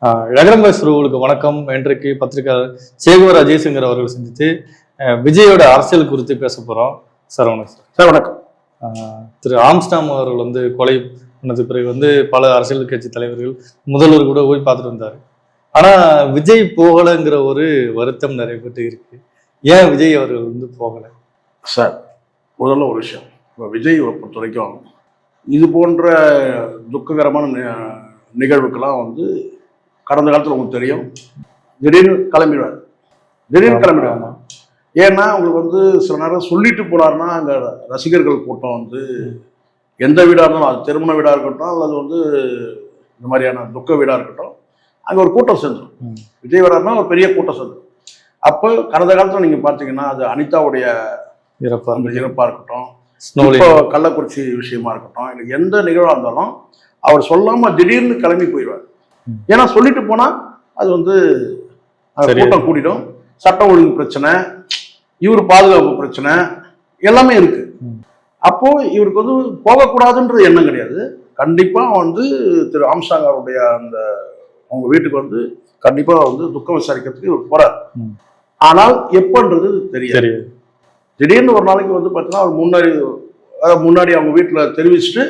நகரம்பேஸ்வர்களுக்கு வணக்கம். இன்றைக்கு பத்திரிகையாளர் சேகுவரா ஜெய்சங்கர் அவர்கள் சந்தித்து விஜயோட அரசியல் குறித்து பேச போறோம். சார் வணக்கம். சார் வணக்கம். திரு ஆம்ஸ்டாம் அவர்கள் கொலை பண்ணது பிறகு பல அரசியல் கட்சி தலைவர்கள் முதல்வர் கூட போய் பார்த்துட்டு வந்தாரு. ஆனா விஜய் போகலைங்கிற ஒரு வருத்தம் நிறைய பேருக்கு இருக்கு. ஏன் விஜய் அவர்கள் போகல? சார் முதல்ல ஒரு விஷயம், இப்போ விஜய் பொறுத்த வரைக்கும் இது போன்ற துக்ககரமான நிகழ்வுக்கெல்லாம் கடந்த காலத்தில் உங்களுக்கு தெரியும், திடீர்னு கிளம்பிடுவார். ஏன்னா உங்களுக்கு சில நேரம் சொல்லிட்டு போனாருன்னா அங்கே ரசிகர்கள் கூட்டம் எந்த வீடாக இருந்தாலும், அது திருமண வீடாக இருக்கட்டும் அல்லது இந்த மாதிரியான துக்க வீடாக இருக்கட்டும், அங்கே ஒரு கூட்டம் சேர்ந்துடும். விஜய் வராருன்னா ஒரு பெரிய கூட்டம் சேர்ந்துடும். அப்போ கடந்த காலத்தில் நீங்கள் பார்த்தீங்கன்னா அது அனிதாவுடைய இறப்பாக இருக்கட்டும், இப்போ கள்ளக்குறிச்சி விஷயமா இருக்கட்டும், இல்லை எந்த நிகழ்வாக இருந்தாலும் அவர் சொல்லாமல் திடீர்னு கிளம்பி போயிடுவார். ஏன்னா சொல்லிட்டு போனா அது கூட்டம் கூட்டிடும், சட்ட ஒழுங்கு பிரச்சனை, இவர் பாதுகாப்பு பிரச்சனை எல்லாமே இருக்கு. அப்போ இவருக்கு போகக்கூடாதுன்ற எண்ணம் கிடையாது. கண்டிப்பா திரு ஆம்ஸ்டாங் அவருடைய அவங்க வீட்டுக்கு கண்டிப்பா துக்கம் விசாரிக்கிறதுக்கு இவர் போறார். ஆனால் எப்பன்றது தெரியாது. திடீர்னு ஒரு நாளைக்கு பார்த்தீங்கன்னா அவர் முன்னாடி அவங்க வீட்டில் தெரிவிச்சுட்டு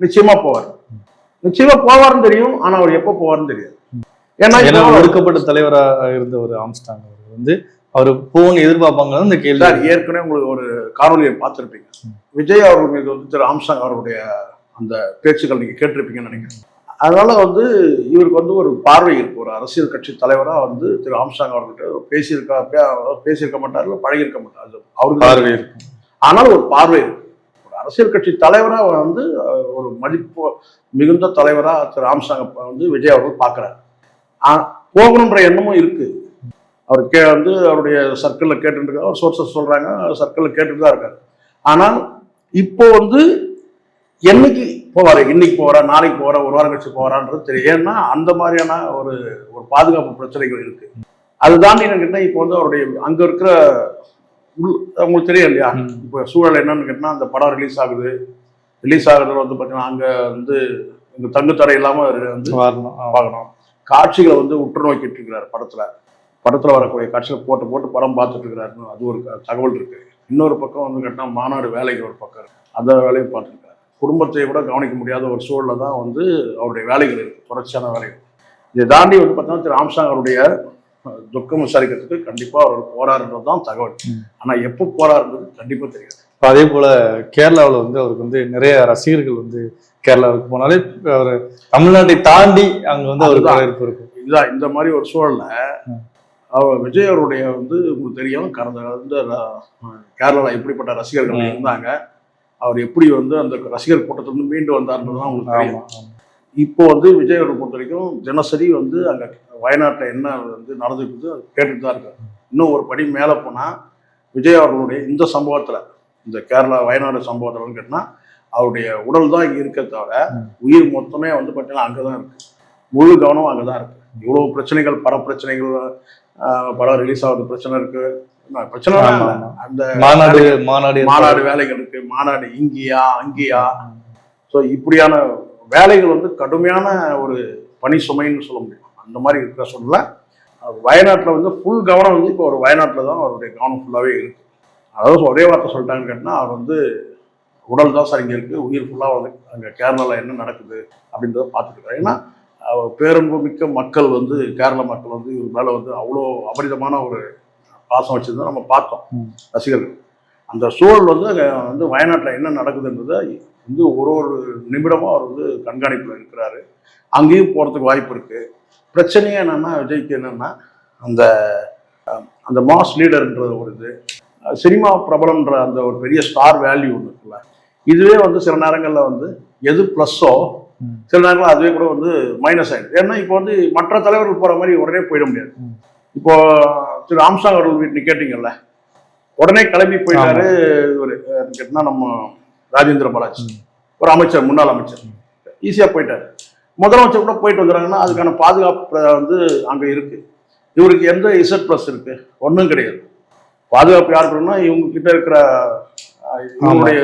நிச்சயமா போவார். நிச்சயமா போவார்னு தெரியும், ஆனா அவர் எப்ப போவார்னு தெரியாது. ஏன்னா ஒடுக்கப்பட்ட தலைவராக இருந்த ஒரு ஆம்ஸ்டாங் அவர் போன்னு எதிர்பார்ப்பாங்க. இந்த கேள்வி ஏற்கனவே உங்களுக்கு ஒரு காணொலியை பார்த்துருப்பீங்க. விஜய் அவர்கள் மீது திரு ஆம்ஸ்டாங் அவருடைய அந்த பேச்சுக்கள் நீங்க கேட்டிருப்பீங்கன்னு நினைக்கிறேன். அதனால இவருக்கு ஒரு பார்வை இருக்கு. ஒரு அரசியல் கட்சி தலைவரா திரு ஆம்ஸ்டாங் அவர்கிட்ட பேசியிருக்க மாட்டாரு, பழகிருக்க மாட்டாரு, அவருக்கு பார்வை இருக்கு. ஆனால் ஒரு பார்வை இருக்கு. அரசியல் கட்சி தலைவரா ஒரு மதிப்பு மிகுந்த தலைவரா திரு ஆம்ஸ்டாங் விஜய் அவர்கள் பார்க்கிறார். போகணுன்ற எண்ணமும் இருக்கு. அவர் அவருடைய சர்க்கிள்ல கேட்டு இருக்காரு, அவர் சோர்சஸ் சொல்றாங்க, சர்க்கிள்ல கேட்டுட்டு தான் இருக்காரு. ஆனால் இப்போ என்னைக்கு போவாரு, இன்னைக்கு போவாரா, நாளைக்கு போவாரா, ஒரு வாரம் கழிச்சு போவாரான்றது தெரியும். ஏன்னா அந்த மாதிரியான ஒரு பாதுகாப்பு பிரச்சனைகள் இருக்கு. அது தாண்டி என்ன இப்போ அவருடைய அங்க இருக்கிற உங்களுக்கு தெரியும் இல்லையா, இப்போ சூழல் என்னன்னு கேட்டா, அந்த படம் ரிலீஸ் ஆகுறதுல பார்த்தீங்கன்னா அங்க இந்த தங்குத்தடை இல்லாம பார்க்கணும். காட்சிகளை உற்று நோக்கிட்டு இருக்கிறாரு. படத்துல வரக்கூடிய காட்சிகளை போட்டு படம் பார்த்துட்டு இருக்கிறாருன்னு அது ஒரு தகவல் இருக்கு. இன்னொரு பக்கம் கேட்டா மாநாடு வேலைக்கு ஒரு பக்கம் இருக்கு, அந்த வேலையும் பார்த்துருக்காரு. குடும்பத்தை கூட கவனிக்க முடியாத ஒரு சூழல்ல தான் அவருடைய வேலைகள் இருக்கு, தொடர்ச்சியான வேலைகள். இதை தாண்டி பார்த்தீங்கன்னா திரு ஆம்ஸ்டாங் அவருடைய துக்கம் விசாரிக்கிறதுக்கு கண்டிப்பா அவர் போறாருன்றதுதான் தகவல். ஆனா எப்போ போறாருன்றது கண்டிப்பா தெரியாது. அதே போல கேரளாவில் அவருக்கு நிறைய ரசிகர்கள் கேரளாவுக்கு போனாலே அவர் தமிழ்நாட்டை தாண்டி அங்க அவருக்கு வரவேற்பு இருக்கும். இதுதான் இந்த மாதிரி ஒரு சூழல்ல அவர் விஜய் அவருடைய உங்களுக்கு தெரியும், கடந்த கேரளாவில் எப்படிப்பட்ட ரசிகர்கள் இருந்தாங்க, அவர் எப்படி அந்த ரசிகர் கூட்டத்திலிருந்து மீண்டு வந்தாருன்றதுதான் உங்களுக்கு தெரியும். இப்போ விஜய் அவரை பொறுத்த வரைக்கும் தினசரி அங்க வயநாட்டில் என்ன நடந்துக்குது அது கேட்டுட்டு தான் இருக்காரு. இன்னும் ஒரு படி மேலே போனால் விஜய் அவர்களுடைய இந்த சம்பவத்தில், இந்த கேரளா வயநாடு சம்பவத்தில் கேட்டால் அவருடைய உடல் தான் இங்கே இருக்க தவிர உயிர் மொத்தமே பார்த்தீங்கன்னா அங்கே தான் இருக்கு. முழு கவனம் அங்கே தான் இருக்கு. இவ்வளோ பிரச்சனைகள், பல பிரச்சனைகள், படம் ரிலீஸ் ஆகுது பிரச்சனை இருக்கு, பிரச்சனை அந்த மாநாடு வேலைகள் இருக்கு, மாநாடு அங்கேயா. ஸோ இப்படியான வேலைகள் கடுமையான ஒரு பணி சுமைன்னு சொல்ல முடியும். அந்த மாதிரி இருக்கிற சொல்ல வயநாட்டில் ஃபுல் கவனம் இப்போ ஒரு வயநாட்டில் தான் அவருடைய கவனம் ஃபுல்லாகவே இருக்கு. அதாவது ஒரே வார்த்தை சொல்லிட்டாங்கன்னு கேட்டால், அவர் உடல் தான் சார் இங்கே இருக்கு, உயிர் ஃபுல்லாக அங்கே கேரளாவில் என்ன நடக்குது அப்படின்றத பார்த்துட்டு இருக்காரு. ஏன்னா பேரன்பு மிக்க மக்கள் கேரள மக்கள் இவர் மேலே அவ்வளோ அபரிதமான ஒரு பாசம் வச்சிருந்தா நம்ம பார்த்தோம் ரசிகர்கள். அந்த சூழல் அங்கே வயநாட்டில் என்ன நடக்குதுன்றதை ஒரு நிமிடமும் அவர் கண்காணிப்பில் இருக்கிறாரு. அங்கேயும் போகிறதுக்கு வாய்ப்பு இருக்கு. பிரச்சனையே என்னன்னா, விஜய்க்கு என்னன்னா அந்த மாஸ் லீடர்ன்ற ஒரு சினிமா பிரபலம்ன்ற அந்த ஒரு பெரிய ஸ்டார் வேல்யூ ஒன்று இருக்குல்ல, இதுவே சில நேரங்களில் எது ப்ளஸ்ஸோ சில நேரங்களில் அதுவே கூட மைனஸ் ஆயிடுது. ஏன்னா இப்போ மற்ற தலைவர்கள் போகிற மாதிரி உடனே போயிட முடியாது. இப்போ திரு ஆம்ஸ்டாங் அவர்கள் வீட்டு கேட்டீங்கல்ல, உடனே கிளம்பி போயிட்டாரு. ஒரு கேட்டால் நம்ம ராஜேந்திர பாலாஜி ஒரு அமைச்சர், முன்னாள் அமைச்சர், ஈஸியாக போயிட்டாரு. முதலமைச்சர் கூட போயிட்டு வந்துடுறாங்கன்னா அதுக்கான பாதுகாப்பு அங்கே இருக்கு. இவருக்கு எந்த இசட் ப்ளஸ் இருக்கு? ஒன்றும் கிடையாது. பாதுகாப்பு யாருக்குன்னா இவங்க கிட்ட இருக்கிற இவங்களுடைய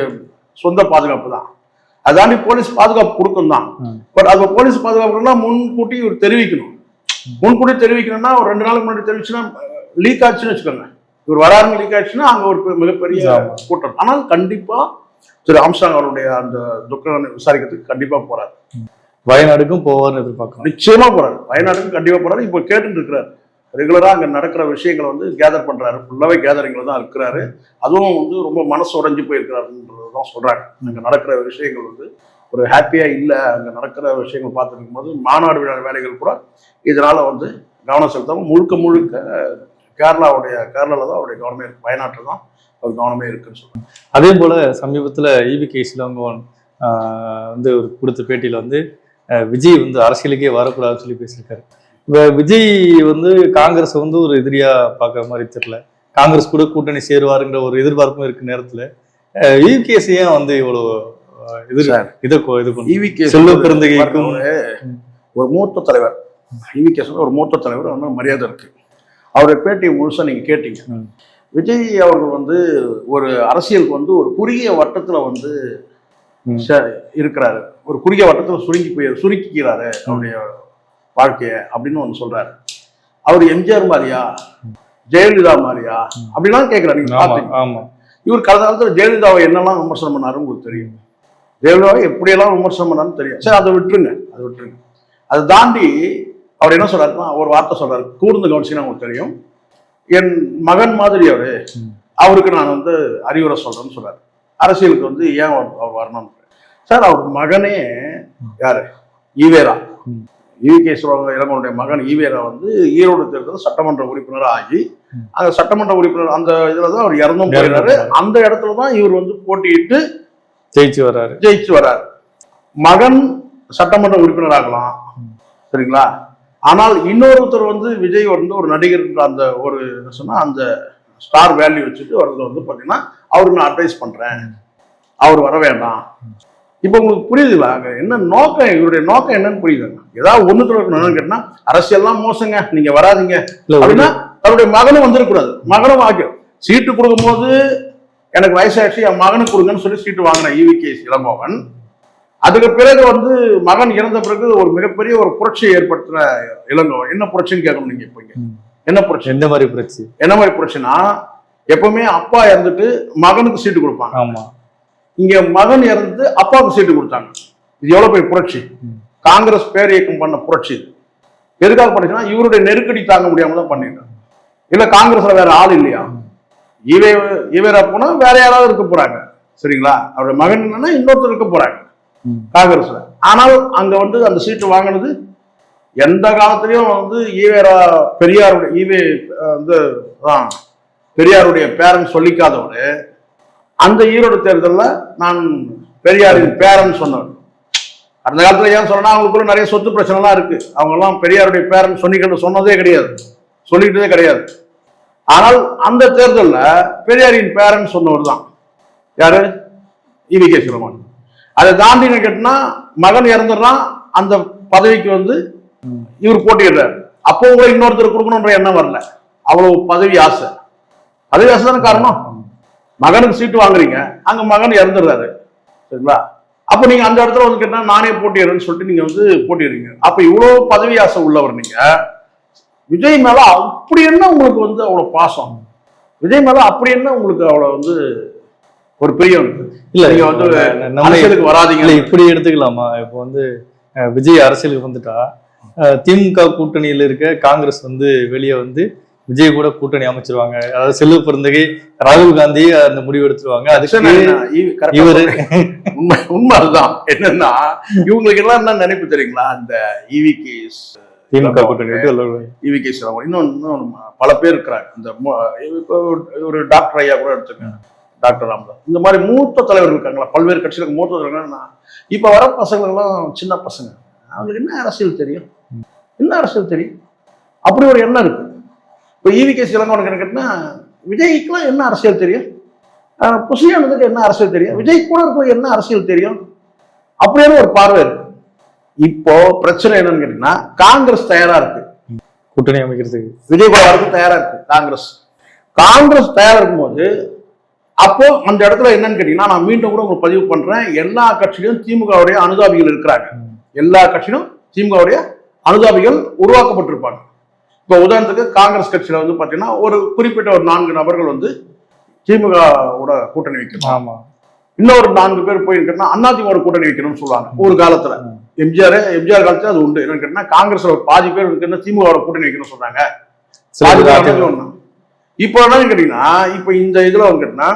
சொந்த பாதுகாப்பு தான். அதாண்டி போலீஸ் பாதுகாப்பு கொடுக்கும் தான். பட் அது போலீஸ் பாதுகாப்புனா முன்கூட்டி இவர் தெரிவிக்கணும். முன்கூட்டி தெரிவிக்கணும்னா ஒரு 2 நாளுக்கு முன்னாடி தெரிவிச்சுன்னா லீக் ஆச்சுன்னு வச்சுக்கோங்க. இவர் வராருங்க லீக் ஆச்சுன்னா அங்க ஒரு மிகப்பெரிய கூட்டம். ஆனால் கண்டிப்பா திரு ஆம்ஸ்ட்ராங் அவருடைய அந்த துக்கம் விசாரிக்கிறதுக்கு கண்டிப்பா போறாரு. வயநாடுக்கும் போவார்னு எதிர்பார்க்கலாம். நிச்சயமா போறாரு, வயநாடுக்கும் கண்டிப்பா போறாரு. இப்போ கேட்டுட்டு இருக்கிறாரு, ரெகுலரா அங்க நடக்கிற விஷயங்களை வந்து கேதர் பண்றாரு, ஃபுல்லாவே கேதரிங்ல தான் இருக்கிறாரு. அதுவும் வந்து ரொம்ப மனசு உடைஞ்சு போயிருக்கிறாருன்றதுதான் சொல்றாங்க. அங்க நடக்கிற விஷயங்கள் வந்து ஒரு ஹாப்பியா இல்ல. அங்க நடக்கிற விஷயங்கள் பார்த்துட்டு இருக்கும்போது மாநாடு விழா வேலைகள் கூட இதனால வந்து கவனம் செலுத்தாம முழுக்க கேரளால தான் அவருடைய கவனமே இருக்கு, வயநாட்டில் தான் அவர் கவனமே இருக்குன்னு சொல்றாங்க. அதே போல சமீபத்துல ஈவி.கே. இளங்கோவன் வந்து ஒரு கொடுத்த பேட்டியில வந்து விஜய் வந்து அரசியலுக்கே வரக்கூடாதுன்னு சொல்லி பேசியிருக்காரு. இப்ப விஜய் வந்து காங்கிரஸ் வந்து ஒரு எதிரியா பாக்குற மாதிரி தெரியல, காங்கிரஸ் கூட கூட்டணி சேருவாருங்கிற ஒரு எதிர்பார்ப்பும் இருக்கு நேரத்துல ஈவி.கே. ஏன் வந்து இவ்வளவு செல்வ பெருந்தகைக்கும் ஒரு மூத்த தலைவர், ஈவி.கே. ஒரு மூத்த தலைவர், வந்து மரியாதை இருக்கு. அவருடைய பேட்டியை முழுசா நீங்க கேட்டீங்க. விஜய் அவர்கள் வந்து ஒரு அரசியலுக்கு வந்து ஒரு குறுகிய வட்டத்துல வந்து இருக்கிறாரு, ஒரு குறுகிய வட்டத்துல சுருக்கிக்கிறாரு அவருடைய வாழ்க்கைய அப்படின்னு ஒன்று சொல்றாரு. அவர் எம்ஜிஆர் மாதிரியா, ஜெயலலிதா மாதிரியா அப்படிலாம் கேட்கிறாரு. நீங்க பாத்தீங்க, இவர் கடந்த காலத்துல ஜெயலலிதாவை என்னெல்லாம் விமர்சனம் பண்ணாரு உங்களுக்கு தெரியும், ஜெயலலிதாவை எப்படியெல்லாம் விமர்சனம் பண்ணாருன்னு தெரியும். சரி, அதை விட்டுருங்க. அதை தாண்டி அவர் என்ன சொல்றாருன்னா ஒரு வார்த்தை சொல்றாரு, கூர்ந்து கவனிச்சுன்னா உங்களுக்கு தெரியும். என் மகன் மாதிரி அவருக்கு நான் வந்து அறிவுரை சொல்றேன்னு சொல்றாரு. அரசியலுக்கு வந்து ஏன் அவர் வரணும் சார்? அவர் மகனே யாரு? ஈவேரா, ஈவி.கே. இளங்கோவனுடைய மகன் ஈவேரா வந்து ஈரோடு தேர்தல் சட்டமன்ற உறுப்பினராக ஆகி அந்த சட்டமன்ற உறுப்பினர் அந்த இதுலதான் அவர் இறந்தும் போயிடுறாரு. அந்த இடத்துலதான் இவர் வந்து போட்டியிட்டு ஜெயிச்சு வர்றாரு. மகன் சட்டமன்ற உறுப்பினர் ஆகலாம், சரிங்களா? ஆனால் இன்னொருத்தர் வந்து விஜய் வந்து ஒரு நடிகர் அந்த ஒரு சொன்னா அந்த ஸ்டார் வேல்யூ வச்சுட்டு அவர்கள் வந்து பாத்தீங்கன்னா அவருக்கு நான் அட்வைஸ் பண்றேன், அவர் வர வேண்டாம். இப்ப உங்களுக்கு புரியுதுங்களா என்ன நோக்கம், இவருடைய நோக்கம் என்னன்னு புரியுதுங்க. ஏதாவது ஒண்ணுத்துல இருக்கணும் கேட்டா அரசியல்லாம் மோசங்க, நீங்க வராதிங்க அப்படின்னா அவருடைய மகனும் வந்துடக்கூடாது. மகனும் வாக்கு சீட்டு கொடுக்கும் போது எனக்கு வயசாயிடுச்சு என் மகனுக்கு கொடுங்கன்னு சொல்லி சீட்டு வாங்கின ஈவி.கே. இளங்கோவன், அதுக்கு பிறகு வந்து மகன் இறந்த பிறகு ஒரு மிகப்பெரிய ஒரு புரட்சியை ஏற்படுத்தின இளங்கோவன். என்ன புரட்சின்னு கேட்கணும் நீங்க இப்ப என்ன புரட்சி? என்ன மாதிரி புரட்சினா எப்பவுமே அப்பா இறந்துட்டு மகனுக்கு சீட்டு கொடுப்பாங்க. ஆமா, இங்க மகன் இறந்து அப்பாவுக்கு சீட்டு கொடுத்தாங்க. இது எவ்வளவு பெரிய புரட்சி! காங்கிரஸ் பேர் இயக்கம் பண்ண புரட்சி. எதுக்காக பண்ணுச்சுன்னா இவருடைய நெருக்கடி தாங்க முடியாம தான் பண்ணிருக்காங்க. இல்ல காங்கிரஸ்ல வேற ஆள் இல்லையா, ஈவேரா போனா வேற யாராவது இருக்க போறாங்க, சரிங்களா? அவருடைய மகன் என்னன்னா இன்னொருத்தர் இருக்க போறாங்க காங்கிரஸ்ல. ஆனால் அங்க வந்து அந்த சீட்டு வாங்கினது எந்த காலத்திலயும் வந்து ஈவேரா பெரியாருடைய பேரன் சொல்லிக்காதவரு அந்த ஈரோடு தேர்தலில் நான் பெரியாரின் பேரன் சொன்னவர். அந்த காலத்துல ஏன் சொன்னா அவங்களுக்குள்ள நிறைய சொத்து பிரச்சனை எல்லாம் இருக்கு. அவங்க எல்லாம் பெரியாருடைய பேரன் சொன்னதே கிடையாது, சொல்லிக்கிட்டதே கிடையாது. ஆனால் அந்த தேர்தலில் பெரியாரின் பேரன் சொன்னவர் தான் யாரு? ஈவி.கே. இளங்கோவன். அதை தாண்டி கேட்டா மகன் இறந்துடுறான், அந்த பதவிக்கு வந்து இவர் போட்டிடுறாரு. அப்போ கூட இன்னொருத்தர் கொடுக்கணும்ன்ற எண்ணம் வரல, அவ்வளவு பதவி ஆசை தானே காரணம். மகனுக்கு சீட்டு வாங்குறீங்க, அங்க மகன் இறந்துடுறாரு, சரிங்களா? அப்ப நீங்க அந்த இடத்துல வந்து கேட்டா நானே போட்டிடுறேன்னு சொல்லிட்டு நீங்க வந்து போட்டிடுறீங்க. அப்ப இவ்வளவு பதவி ஆசை உள்ளவர் நீங்க. விஜய் மேல அப்படி என்ன உங்களுக்கு வந்து அவ்வளவு பாசம்? விஜய் மேல அப்படி என்ன உங்களுக்கு அவ்வளவு வந்து ஒரு பிரியம்? இல்ல நீங்க வந்து அரசியலுக்கு வராதீங்க இப்படி எடுத்துக்கலாமா? இப்போ வந்து விஜய் அரசியலுக்கு வந்துட்டா திமுக கூட்டணியில இருக்க காங்கிரஸ் வந்து வெளியே வந்து விஜய் கூட கூட்டணி அமைச்சிருவாங்க. அதாவது செல்வ பெருந்தகை ராகுல் காந்தி அந்த முடிவு எடுத்துருவாங்க. அதுக்கு உண்மை அதுதான். என்னன்னா இவங்களுக்கு எல்லாம் என்ன நினைப்பு தெரியுங்களா? அந்த ஈவி.கே. திமுக கூட்டணி ஈவி.கே. இன்னும் பல பேர் இருக்கிறாங்க. இந்த ஒரு டாக்டர் ஐயா கூட எடுத்துக்கங்க, டாக்டர் ராமதாஸ், இந்த மாதிரி மூத்த தலைவர்கள் இருக்காங்களா, பல்வேறு கட்சிகளுக்கு மூத்த தலைவர்கள்னா இப்ப வர பசங்களுக்கெல்லாம் சின்ன பசங்க, அவங்களுக்கு என்ன அரசியல் தெரியும்? அப்படி ஒரு எண்ணம் இருக்கு. இப்போ ஈவி.கே. இளங்கோவனுக்கு கேட்டா விஜய்க்குலாம் என்ன அரசியல் தெரியும்? புசியானதுக்கு என்ன அரசியல் தெரியும்? விஜய் கூட இருக்க என்ன அரசியல் தெரியும்? அப்படியான ஒரு பார்வை இருக்கு. இப்போ பிரச்சனை என்னன்னு கேட்டீங்கன்னா காங்கிரஸ் தயாரா இருக்கு கூட்டணி அமைக்கிறதுக்கு, விஜய் கூட வரதுக்கு தயாரா இருக்கு காங்கிரஸ் தயாரா இருக்கும்போது அப்போ அந்த இடத்துல என்னன்னு கேட்டீங்கன்னா நான் மீண்டும் கூட உங்களுக்கு பதிவு பண்றேன், எல்லா கட்சியிலும் திமுகவுடைய அனுதாபிகள் இருக்கிறாங்க. எல்லா கட்சியிலும் திமுகவுடைய அனுதாபிகள் உருவாக்கப்பட்டிருப்பாங்க. இப்போ உதாரணத்துக்கு காங்கிரஸ் கட்சியில வந்து பாத்தீங்கன்னா ஒரு குறிப்பிட்ட ஒரு 4 நபர்கள் வந்து திமுகவோட கூட்டணி வைக்கணும். ஆமா. இன்னொரு 4 பேர் போய் கேட்டா அதிமுக கூட்டணி வைக்கணும்னு சொல்லுவாங்க ஒரு காலத்துல. எம்ஜிஆர் காலத்துல அது உண்டு. என்னன்னு கேட்டா காங்கிரஸ்ல ஒரு பாதி பேர் இருக்குன்னா திமுக கூட்டணி வைக்கணும்னு சொல்றாங்க. இப்போ என்னன்னு கேட்டீங்கன்னா இப்ப இந்த இதுல வந்து கேட்டீங்கன்னா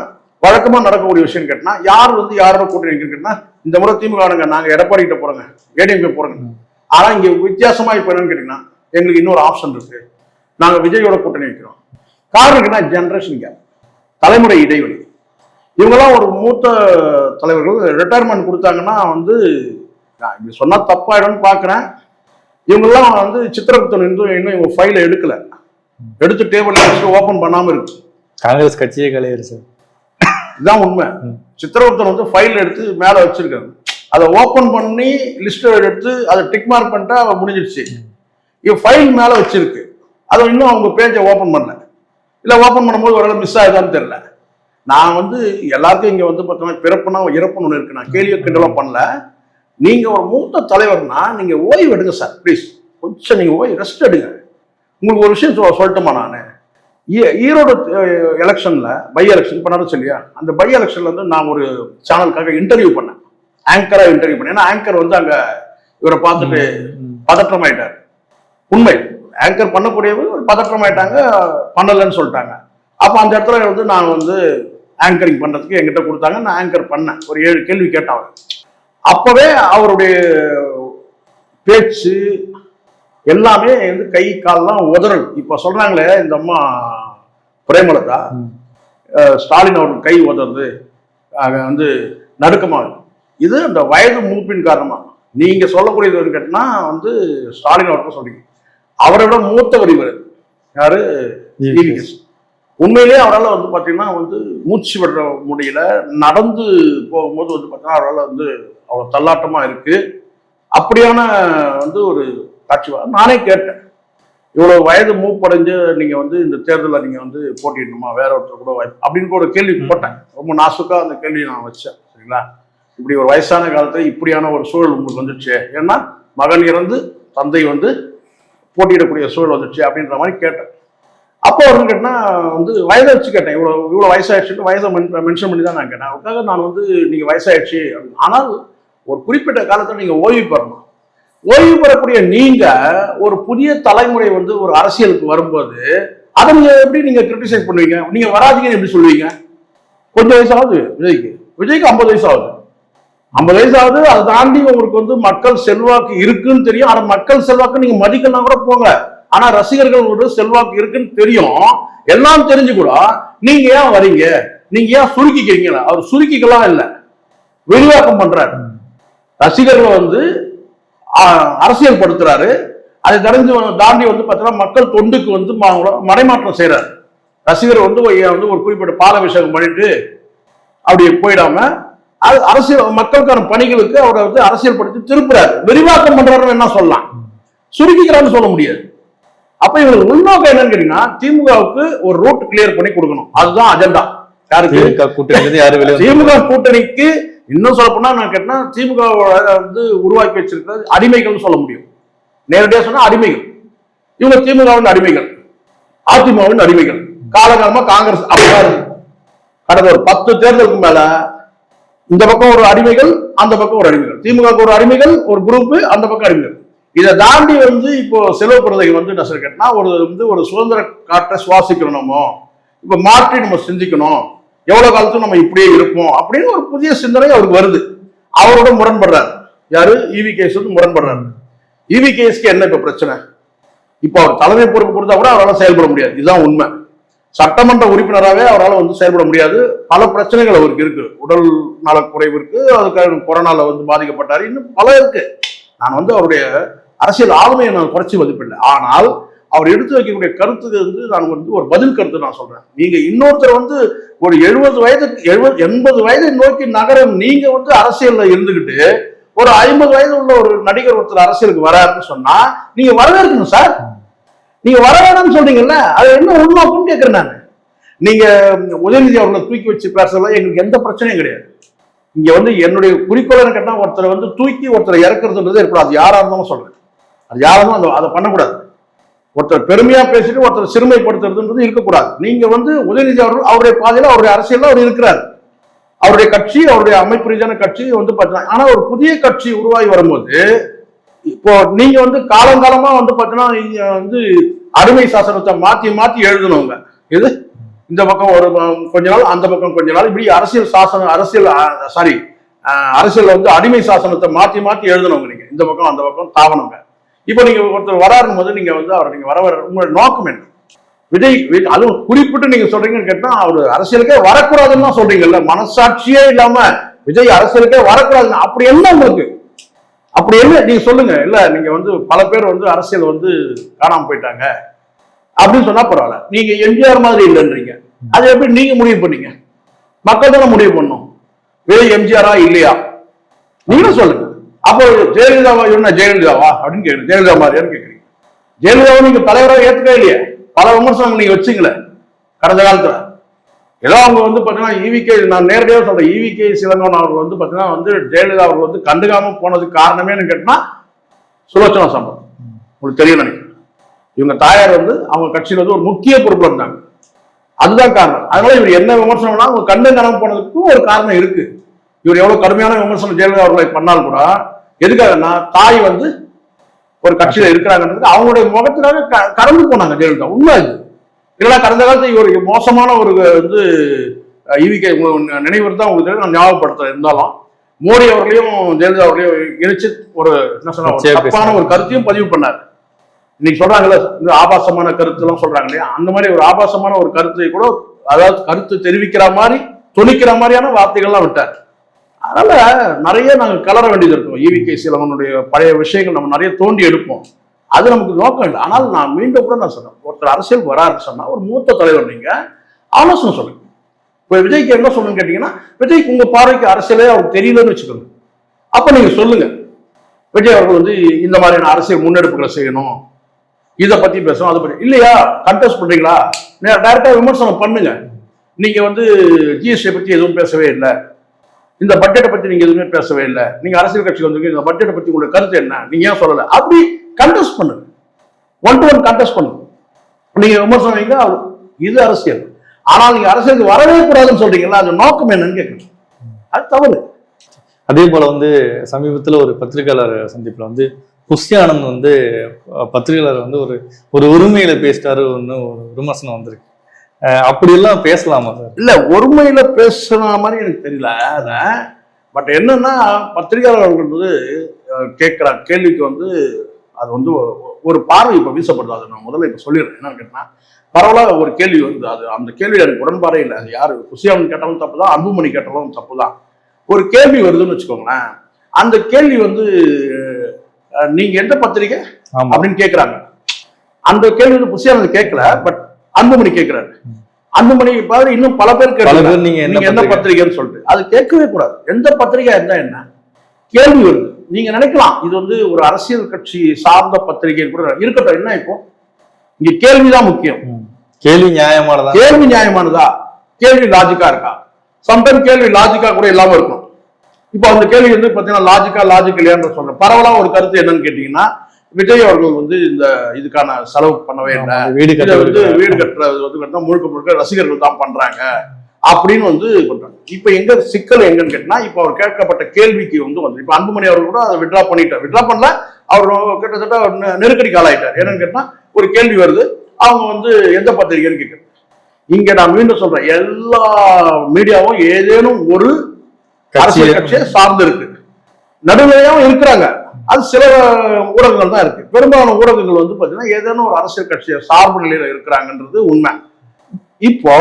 வழக்கமா நடக்கக்கூடிய விஷயம் கேட்டா யார் வந்து யாரோட கூட்டணி வைக்கணும்னு கேட்டா இந்த முறை திமுக நாங்க எடப்பாடி கிட்ட போறோங்க, ஏடிஎம்கே போறோங்க. ஆனா இங்க வித்தியாசமா இப்ப என்னன்னு கேட்டீங்கன்னா எங்களுக்கு இன்னொரு ஆப்ஷன் இருக்கு, நாங்க விஜயோட கூட்டணி வைக்கிறோம். காரணம் என்ன? ஜெனரேஷன் கேப், தலைமுறை இடைவெளி. இவங்கெல்லாம் ஒரு மூத்த தலைவர்கள் ரிட்டையர்மெண்ட் கொடுத்தாங்கன்னா வந்து இப்படி சொன்னா தப்பாயிடும்னு பாக்குறேன். இவங்கெல்லாம் வந்து சித்திரகுப்தன் இன்னும் இவங்க ஃபைல எடுக்கல, எடுத்து டேபிள் வச்சு ஓபன் பண்ணாம இருக்கு. காங்கிரஸ் கட்சியே கலையாரு சார், இதுதான் உண்மை. சித்திரகுப்தன் வந்து ஃபைல் எடுத்து மேல வச்சிருக்காங்க, அதை ஓபன் பண்ணி லிஸ்ட் எடுத்து அதை டிக் மார்க் பண்ணிட்டா முடிஞ்சிருச்சு. இவன் ஃபைல் மேல வச்சிருக்கு, அதை இன்னும் அவங்க பேஜை ஓபன் பண்ணல. இல்ல ஓபன் பண்ணும்போது ஒரு மிஸ் ஆகுதான்னு தெரியல. நான் வந்து எல்லாருக்கும் இங்க வந்து பார்த்தோம்னா பிறப்புனா இறப்புன்னு ஒன்று இருக்கு, நான் கேள்வி கிண்டலாம் பண்ணல. நீங்க ஒரு மூத்த தலைவர்னா நீங்க ஓய்வு எடுங்க சார், ப்ளீஸ். கொஞ்சம் நீங்க ஓய்வு ரெஸ்ட் எடுங்க. உங்களுக்கு ஒரு விஷயம் சொல்லட்டுமா, நான் ஈரோடு எலெக்ஷன்ல பை எலெக்ஷன் இப்ப நடந்துச்சு இல்லையா, அந்த பை எலெக்ஷன்ல வந்து நான் ஒரு சேனலுக்காக இன்டர்வியூ பண்ணேன், ஆங்கரா இன்டர்வியூ பண்ணேன். ஏன்னா ஆங்கர் வந்து அங்க இவரை பார்த்துட்டு பதற்றம் ஆயிட்டாரு. உண்மை, ஆங்கர் பண்ணக்கூடியவர் ஒரு பதற்றம் ஆயிட்டாங்க, பண்ணலன்னு சொல்லிட்டாங்க. அப்ப அந்த இடத்துல வந்து நான் வந்து ஆங்கரிங் பண்றதுக்கு என்கிட்ட கொடுத்தாங்க, நான் ஆங்கர் பண்ணேன். ஒரு 7 கேள்வி கேட்டேன். அப்பவே அவருடைய பேச்சு எல்லாமே வந்து கை கால்லாம் உதறல். இப்ப சொல்றாங்களே இந்த அம்மா பிரேமலதா, ஸ்டாலின் அவர்கள் கை உதறது வந்து நடுக்கமாகுது. இது அந்த வயது மூப்பின் காரணமா. நீங்க சொல்லக்கூடியது கேட்டா வந்து ஸ்டாலின் அவர்கள் சொல்றீங்க, அவரை விட மூத்தவர் இவர் யாரு, EVKS. உண்மையிலேயே அவரால் வந்து பார்த்தீங்கன்னா வந்து மூச்சு விட முடியல, நடந்து போகும்போது வந்து பார்த்தீங்கன்னா அவரால் வந்து அவ்வளோ தள்ளாட்டமாக இருக்கு. அப்படியான வந்து ஒரு காட்சி. நானே கேட்டேன், இவ்வளோ வயது மூப்படைஞ்சு நீங்கள் வந்து இந்த தேர்தலில் நீங்கள் வந்து போட்டிடணுமா, வேற ஒருத்தர் கூட வாய்ப்பு அப்படின்னு ஒரு கேள்வி போட்டேன். ரொம்ப நாசுக்காக அந்த கேள்வியை நான் வச்சேன். சரிங்களா, இப்படி ஒரு வயசான காலத்தில் இப்படியான ஒரு சூழல் உங்களுக்கு வந்துடுச்சு, ஏன்னா மகன் இறந்து தந்தை வந்து போட்டியிடக்கூடிய சூழல் வந்துடுச்சு அப்படின்ற மாதிரி கேட்டேன். அப்போ அவரு கேட்டா வந்து வயதை வச்சு கேட்டேன், இவ்வளோ வயசாயிடுச்சுட்டு வயதை மென்ஷன் பண்ணி தான் நான் கேட்டேன். அதுக்காக நான் வந்து நீங்க வயசாயிடுச்சு, ஆனால் ஒரு குறிப்பிட்ட காலத்தில் நீங்க ஓய்வு பெறணும். ஓய்வு பெறக்கூடிய நீங்க ஒரு புதிய தலைமுறை வந்து ஒரு அரசியலுக்கு வரும்போது அதை நீங்க எப்படி நீங்க கிரிட்டிசைஸ் பண்ணுவீங்க? நீங்க வராதிங்கன்னு எப்படி சொல்லுவீங்க? கொஞ்சம் வயசாகுது விஜய்க்கு 50 வயசு ஆகுது. 50 வயசு ஆகுது. அதை தாண்டி உங்களுக்கு வந்து மக்கள் செல்வாக்கு இருக்குன்னு தெரியும். ஆனா மக்கள் செல்வாக்கு நீங்க மதிக்கலாம் கூட போங்க, ஆனா ரசிகர்களோட செல்வாக்கு இருக்குன்னு தெரியும். எல்லாம் தெரிஞ்சு கூட நீங்க ஏன் வரீங்க, நீங்க ஏன் சுருக்கிக்கிறீங்க? அவர் சுருக்கிக்கலாம் இல்ல, விரிவாக்கம் பண்றாரு. ரசிகர்களை வந்து அரசியல் படுத்துறாரு. அதை தாண்டி வந்து பார்த்தீங்கன்னா மக்கள் தொண்டுக்கு வந்து மடைமாற்றம் செய்யறாரு. ரசிகர் வந்து ஒரு குறிப்பிட்ட பாலாபிஷேகம் பண்ணிட்டு அப்படி போயிடாம அது அரசியல் மக்களுக்கான பணிகளுக்கு அவரை வந்து அரசியல் படுத்தி திருப்புறாரு. விரிவாக்கம் பண்றாருன்னு என்ன சொல்லலாம், சுருக்கிக்கிறான்னு சொல்ல முடியாது. அப்ப இவங்களுக்கு உள்நோக்கம் என்னன்னு கேட்டீங்கன்னா திமுகவுக்கு ஒரு ரூட் கிளியர் பண்ணி கொடுக்கணும். அதுதான் அஜெண்டா. திமுக கூட்டணிக்கு இன்னும் சொல்ல போனா நான் கேட்டா திமுக வந்து உருவாக்கி வச்சிருக்கிறது அடிமைகள் சொல்ல முடியும். நேரடியா சொன்னா அடிமைகள். இவங்க திமுகவின் அடிமைகள், அதிமுகவின் அடிமைகள். காலகாலமா காங்கிரஸ் அப்படிதான் கடந்த ஒரு 10 தேர்தலுக்கு மேல இந்த பக்கம் ஒரு அடிமைகள், அந்த பக்கம் ஒரு அடிமைகள். திமுக ஒரு அடிமைகள், ஒரு குரூப், அந்த பக்கம் அடிமைகள். இதை தாண்டி வந்து இப்போ செலவு பிரதைகள் வந்து என்ன சொல்லி கேட்டா ஒரு சுதந்திர காற்றை சுவாசிக்கணுமோ, இப்ப மாற்றி நம்ம சிந்திக்கணும், எவ்வளவு காலத்துக்கு நம்ம இப்படியே இருப்போம் அப்படின்னு ஒரு புதிய சிந்தனை அவருக்கு வருது. அவரோட முரண்படுறாரு. யாரு? EVKS வந்து முரண்படுறாரு. EVKSக்கு என்ன இப்ப பிரச்சனை? இப்ப அவர் தலைமை பொறுப்பு கொடுத்தா கூட அவரால் செயல்பட முடியாது. இதுதான் உண்மை. சட்டமன்ற உறுப்பினராகவே அவரால் வந்து செயல்பட முடியாது. பல பிரச்சனைகள் அவருக்கு இருக்கு. உடல் நலக்குறைவு இருக்கு, அதுக்காக கொரோனால வந்து பாதிக்கப்பட்டாரு, இன்னும் பல இருக்கு. நான் வந்து அவருடைய அரசியல் ஆளுமையை நான் குறைச்சி மதிப்பில்லை. ஆனால் அவர் எடுத்து வைக்கக்கூடிய கருத்துக்கு வந்து நான் வந்து ஒரு பதில் கருத்து நான் சொல்றேன். நீங்க இன்னொருத்தர் வந்து ஒரு 80 வயதை நோக்கி நகரம் நீங்க வந்து அரசியல்ல இருந்துகிட்டு ஒரு 50 வயது உள்ள ஒரு நடிகர் ஒருத்தர் அரசியலுக்கு வராருன்னு சொன்னா நீங்க வரவேற்கணும் சார். நீங்க வர வேணும்னு சொல்றீங்கல்ல, அது என்ன உள்நோக்கம்னு கேட்கிறேன் நான். நீங்க உதயநிதி அவர்களை தூக்கி வச்சு பேசல எங்களுக்கு எந்த பிரச்சனையும் கிடையாது. இங்க வந்து என்னுடைய குறிக்கோள்னு கேட்டா ஒருத்தரை வந்து தூக்கி ஒருத்தரை இறக்குறதுன்றது இருக்கக்கூடாது. யாரா இருந்தாலும் சொல்றேன், அது யாரும் அதை பண்ணக்கூடாது. ஒருத்தர் பெருமையா பேசிட்டு ஒருத்தர் சிறுமைப்படுத்துறதுன்றது இருக்கக்கூடாது. நீங்க வந்து உதயநிதி அவர்கள் அவருடைய பாதையில அவருடைய அரசியல்ல அவர் இருக்கிறார். அவருடைய கட்சி அவருடைய அமைப்பு ரீதியான கட்சி வந்து பார்த்தீங்கன்னா, ஆனா ஒரு புதிய கட்சி உருவாகி வரும்போது இப்போ நீங்க வந்து காலங்காலமா வந்து பார்த்தீங்கன்னா நீங்க வந்து அடிமை சாசனத்தை மாத்தி மாத்தி எழுதணுங்க. இது இந்த பக்கம் ஒரு கொஞ்ச நாள், அந்த பக்கம் கொஞ்ச நாள், இப்படி அரசியல் வந்து அடிமை சாசனத்தை மாத்தி மாத்தி எழுதணுங்க. நீங்க இந்த பக்கம் அந்த பக்கம் தாவணுங்க. இப்போ நீங்க ஒருத்தர் வராருன்னு போது நீங்க வந்து அவர் நீங்க வர உங்களோட நோக்கம் என்ன? விஜய் அதுவும் குறிப்பிட்டு நீங்க சொல்றீங்கன்னு கேட்டா அவர் அரசியலுக்கே வரக்கூடாதுன்னு தான் சொல்றீங்கல்ல. மனசாட்சியே இல்லாம விஜய் அரசியலுக்கே வரக்கூடாதுன்னு அப்படி என்ன உங்களுக்கு? அப்படி என்ன நீங்க சொல்லுங்க. இல்ல நீங்க வந்து பல பேர் வந்து அரசியல் வந்து காணாம போயிட்டாங்க அப்படின்னு சொன்னா பரவாயில்ல. நீங்க எம்ஜிஆர் மாதிரி இல்லைன்றீங்க. அது எப்படி நீங்க முடிவு பண்ணீங்க? மக்கள் தானே முடிவு பண்ணும் விஜய் எம்ஜிஆரா இல்லையா. நீங்களும் சொல்லுங்க. அப்போ ஜெயலலிதாவா என்ன ஜெயலலிதாவா அப்படின்னு கேட்குறீங்க. ஜெயலலிதா மாதிரியான்னு கேட்குறீங்க. ஜெயலலிதாவை நீங்க தலைவராக ஏற்றுக்கவே இல்லையே. பல விமர்சனங்கள் நீங்க வச்சுங்களேன் கடந்த காலத்துல. ஏதோ அவங்க வந்து பாத்தீங்கன்னா ஈவிகே, நான் நேரடியாக சொல்றேன், ஈவிகே சிலங்கன் அவர்கள் வந்து பாத்தீங்கன்னா வந்து ஜெயலலிதா அவர்கள் வந்து கண்டுக்காம போனதுக்கு காரணமே கேட்டா சுலோச்சனா சம்பவம். உங்களுக்கு தெரியும் நினைக்கிறேன். இவங்க தாயார் வந்து அவங்க கட்சியில வந்து ஒரு முக்கிய பொறுப்புல இருந்தாங்க. அதுதான் காரணம். அதனால இவர் என்ன விமர்சனம்னா அவங்க கண்டு காணாம போனதுக்கும் ஒரு காரணம் இருக்கு. இவர் எவ்வளவு கடுமையான விமர்சனம் ஜெயலலிதா அவர்களை பண்ணாலும் கூட எதுக்காகனா தாய் வந்து ஒரு கட்சியில இருக்கிறாங்கன்றது அவங்களுடைய முகத்திலாக கடந்து போனாங்க ஜெயலலிதா. உண்மை இது. இல்லைன்னா கடந்த காலத்துல இவர் மோசமான ஒரு வந்து ஈவிகே நினைவு தான் உங்களுக்கு நான் ஞாபகப்படுத்துறேன். இருந்தாலும் மோடி அவர்களையும் ஜெயலலிதா அவர்களையும் இணைச்சு ஒரு என்ன சொன்னா தப்பான ஒரு கருத்தையும் பதிவு பண்ணார். இன்னைக்கு சொல்றாங்கல்ல இந்த ஆபாசமான கருத்து எல்லாம் சொல்றாங்க இல்லையா, அந்த மாதிரி ஒரு ஆபாசமான ஒரு கருத்தை கூட, அதாவது கருத்து தெரிவிக்கிற மாதிரி துணிக்கிற மாதிரியான வார்த்தைகள்லாம் விட்டார். அதனால நிறைய நாங்கள் கலர வேண்டியது இருக்கும். ஈவிகே சிலவனுடைய பழைய விஷயங்கள் நம்ம நிறைய தோண்டி எடுப்போம். அது நமக்கு நோக்கம் இல்லை. ஆனால் நான் மீண்டும் கூட நான் சொன்னேன், ஒருத்தர் அரசியல் வராருன்னு சொன்னா ஒரு மூத்த தலைவர் நீங்க ஆலோசனை சொல்லுங்க. இப்போ விஜய்க்கு என்ன சொல்லுங்க கேட்டீங்கன்னா, விஜய்க்கு உங்க பார்வைக்கு அரசியலே அவருக்கு தெரியலன்னு வச்சுக்கோங்க. அப்ப நீங்க சொல்லுங்க, விஜய் அவர்கள் வந்து இந்த மாதிரியான அரசியல் முன்னெடுப்புகளை செய்யணும், இதை பத்தி பேசணும், அதை பத்தி இல்லையா கண்டெஸ்ட் பண்றீங்களா, டைரக்டா விமர்சனம் பண்ணுங்க. நீங்க வந்து ஜிஎஸ்டி பத்தி எதுவும் பேசவே இல்லை, இந்த பட்ஜெட்டை பத்தி நீங்க எதுவுமே பேசவே இல்லை, நீங்க அரசியல் கட்சி வந்து இந்த பட்ஜெட்டை பத்தி உங்களுடைய கருத்து என்ன, நீங்க ஏன் சொல்லலை, அப்படி கண்டெஸ்ட் பண்ணுங்க. 1-to-1 கண்டெஸ்ட் பண்ணுங்க. நீங்க விமர்சனம் வைங்க, இது அரசியல். ஆனால் நீங்க அரசியலுக்கு வரவே கூடாதுன்னு சொல்றீங்களா, அது நோக்கம் என்னன்னு கேட்கணும். அது தவறு. அதே போல வந்து சமீபத்தில் ஒரு பத்திரிகையாளர் சந்திப்புல வந்து புஷ்டி ஆனந்த் வந்து பத்திரிகையாளர் வந்து ஒரு உரிமையில பேசிட்டாரு ஒரு விமர்சனம் வந்திருக்கு. அப்படியெல்லாம் பேசலாமா சார்? இல்ல ஒருமையில பேசுற மாதிரி எனக்கு தெரியல. பட் என்னன்னா பத்திரிகையாளர்கள் வந்து கேட்கிற கேள்விக்கு வந்து அது வந்து ஒரு பார்வை இப்ப வீசப்படுது. அதை நான் முதல்ல இப்ப சொல்லிடுறேன். என்னன்னு கேட்டா, பரவாயில்ல ஒரு கேள்வி வந்து அது அந்த கேள்வி எனக்கு உடன்பாடே இல்லை. அது யாரு புஷ்டியானந்த் கேட்டாலும் தப்பு தான், அன்புமணி கேட்டாலும் தப்பு தான். ஒரு கேள்வி வருதுன்னு வச்சுக்கோங்களேன், அந்த கேள்வி வந்து நீங்க எந்த பத்திரிகை அப்படின்னு கேட்கிறாங்க. அந்த கேள்வி வந்து புஷ்டியானந்த் கேட்கல, பட் அன்புமணி கேட்கிறாரு. அன்புமணி பாரு இன்னும் பல பேர் கேட்கறாங்க, நீங்க எந்த பத்திரிகைன்னு சொல்லிட்டு. அது கேட்கவே கூடாது. எந்த பத்திரிகை இருந்தா என்ன, கேள்வி வருது. நீங்க நினைக்கலாம் இது வந்து ஒரு அரசியல் கட்சி சார்ந்த பத்திரிகை கூட இருக்கட்டும். என்ன இப்போ இங்க கேள்விதான் முக்கியம். கேள்வி நியாயமானதா, கேள்வி நியாயமானதா, கேள்வி லாஜிக்கா இருக்கா. சம்டைம் கேள்வி லாஜிக்கா கூட இல்லாம இருக்கும். இப்போ அந்த கேள்வி வந்து பாத்தீங்கன்னா லாஜிக் இல்லையான்னு சொல்றேன். பரவலா ஒரு கருத்து என்னன்னு கேட்டீங்கன்னா, விஜய் அவர்கள் வந்து இந்த இதுக்கான செலவு பண்ணவே இல்லை, வீடு கட்டுறது வந்து முழுக்க ரசிகர்கள் தான் பண்றாங்க அப்படின்னு வந்து பண்றாங்க. இப்ப எங்க சிக்கல் எங்கன்னு கேட்டா, இப்ப அவர் கேட்கப்பட்ட கேள்விக்கு வந்து இப்ப அன்புமணி அவர்கள் கூட அதை விட்ரா பண்ணல. அவர் கிட்டத்தட்ட நெருக்கடிக்கு ஆளாயிட்டார். என்னன்னு கேட்டா, ஒரு கேள்வி வருது, அவங்க வந்து எந்த பத்திரிகைன்னு கேட்கறது. இங்க நான் மீண்டும் சொல்றேன், எல்லா மீடியாவும் ஏதேனும் ஒரு அரசியல் கட்சியை சார்ந்து இருக்கு, நடுநிலையாவும் இருக்கிறாங்க. அது சில ஊடகங்கள் தான் இருக்கு. பெரும்பாலான ஊடகங்கள் வந்து பாத்தீங்கன்னா ஏதேனும் ஒரு அரசியல் கட்சியை சார்பு நிலையில இருக்கிறாங்கன்றது உண்மை. இப்போ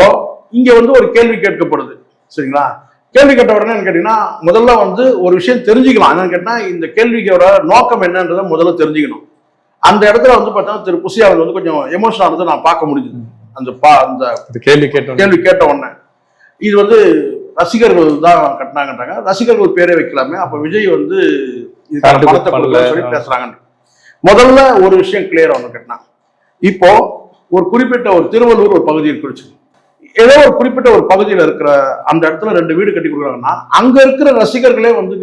இங்க வந்து ஒரு கேள்வி கேட்கப்படுது, சரிங்களா? கேள்வி கேட்ட உடனே கேட்டீங்கன்னா, முதல்ல வந்து ஒரு விஷயம் தெரிஞ்சுக்கலாம். என்னன்னு கேட்டா, இந்த கேள்விக்கோட நோக்கம் என்னன்றதை முதல்ல தெரிஞ்சுக்கணும். அந்த இடத்துல வந்து பார்த்தா திரு புஷ்டியானந்த் வந்து கொஞ்சம் எமோஷனல் ஆனது நான் பார்க்க முடிஞ்சது. அந்த கேள்வி கேட்ட உடனே இது வந்து ரசிகர்கள் தான் கட்டினாங்கன்றாங்க. ரசிகர்கள் பேரே வைக்கலாமே, அப்ப விஜய் வந்து பணத்தை சொல்லி பேசுறாங்க. முதல்ல ஒரு விஷயம் கிளியர் ஆகணும் கேட்டா, இப்போ ஒரு குறிப்பிட்ட ஒரு திருவள்ளூர் ஒரு பகுதியில் குறிச்சு ஏதோ ஒரு குறிப்பிட்ட ஒரு பகுதியில் இருக்கிற அந்த இடத்துல 2 வீடு கட்டி கொடுக்குறாங்கன்னா, அங்க இருக்கிற ரசிகர்களே வந்து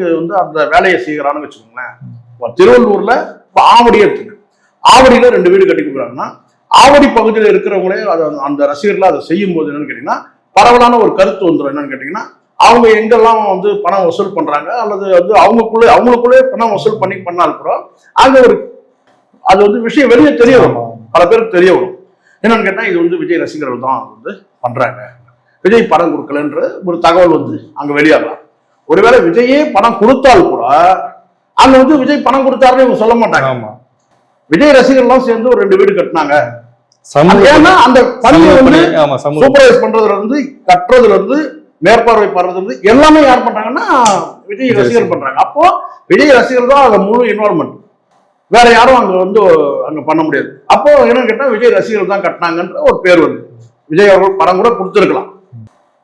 அந்த வேலையை செய்யறான்னு வச்சுக்கோங்களேன். திருவள்ளூர்ல ஆவடி எடுத்துங்க, ஆவடியில 2 வீடு கட்டி கொடுக்குறாங்கன்னா ஆவடி பகுதியில் இருக்கிறவங்களே அதை அந்த ரசிகர்கள் அதை செய்யும் போது என்னன்னு கேட்டீங்கன்னா பரவலான ஒரு கருத்து வந்துடும். என்னன்னு கேட்டீங்கன்னா அவங்க எங்கெல்லாம் வந்து பணம் வசூல் பண்றாங்க அல்லது வந்து அவங்களுக்குள்ளே பணம் வசூல் பண்ணால் கூட அங்க ஒரு அது வந்து விஷயம் வெளியே தெரிய வரும், பல பேருக்கு தெரிய வரும். என்னன்னு கேட்டா இது வந்து விஜய் ரசிகர்கள் தான் வந்து பண்றாங்க, விஜய் பணம் கொடுக்கலன்ற ஒரு தகவல் வந்து அங்க வெளியாகலாம். ஒருவேளை விஜயே பணம் கொடுத்தால் கூட அங்க வந்து விஜய் பணம் கொடுத்தாருன்னு இவங்க சொல்ல மாட்டாங்க. விஜய் ரசிகர்லாம் சேர்ந்து ஒரு 2 வீடு கட்டினாங்க. ஏன்னா அந்த பணியை வந்து சூப்பர்வைஸ் பண்றதுல இருந்து கட்டுறதுல இருந்து மேற்பார்வை பண்றதுல இருந்து எல்லாமே யார் பண்றாங்கன்னா விஜய் ரசிகர்கள் பண்றாங்க. அப்போ விஜய் ரசிகர்கள் தான் அங்க முழு இன்வால்மெண்ட், வேற யாரும் அங்க வந்து அங்க பண்ண முடியாது. அப்போ என்னன்னு கேட்டா விஜய் ரசிகர்கள் தான் கட்டினாங்கன்ற ஒரு பேர் வருது. விஜய் அவர்கள் படம் கூட கொடுத்துருக்கலாம்,